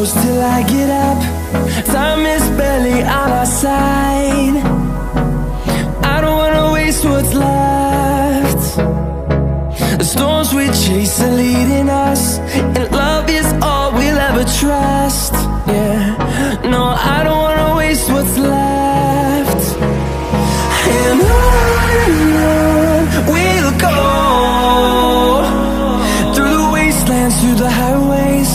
close till I get up. Time is barely on our side. I don't wanna waste what's left. The storms we chase are leading us, and love is all we'll ever trust. Yeah, no, I don't wanna waste what's left. And on we'll go, through the wastelands, through the highways,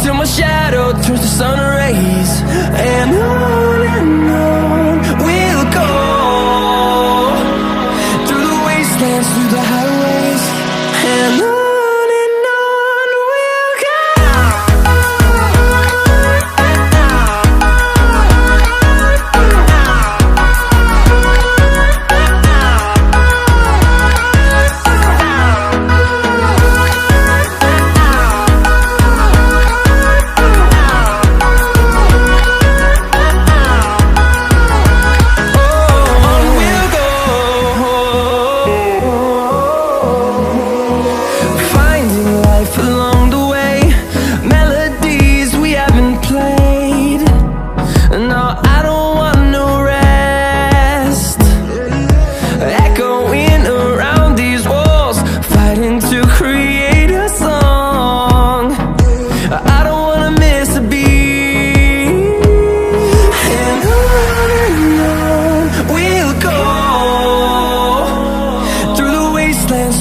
till my shadow turns to sun rays. And on we'll go, through the wastelands, through the highways, and on we'll go.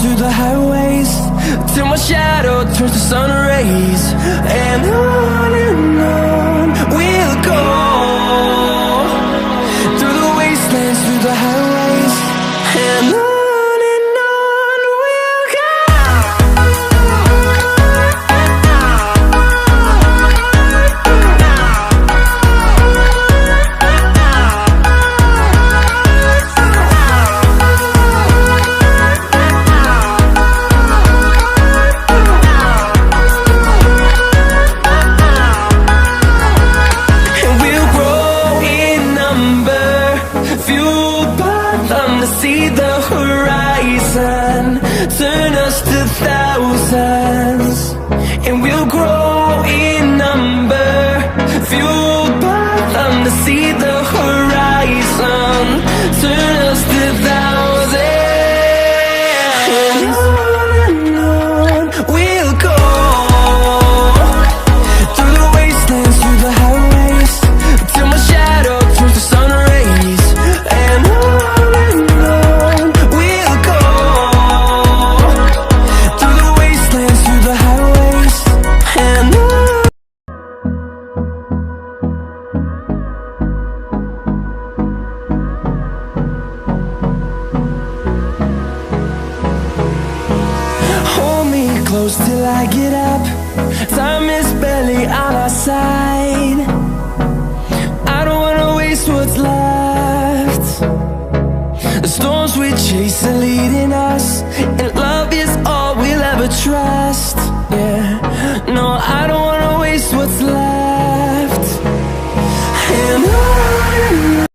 Through the highways, till my shadow turns to sun rays. And on we'll go, through the wastelands, through the highways, and on we'll go. See the horizon, turn us to thousands, and we'll grow in number, fueled by them to see the horizon, turn us to thousands. And on we'll go, through the wastelands, through the highways, till my shadow turns to sun rays. And close till I get up. Time is barely on our side. I don't wanna waste what's left. The storms we chase are leading us, and love is all we'll ever trust. Yeah, no, I don't wanna waste what's left.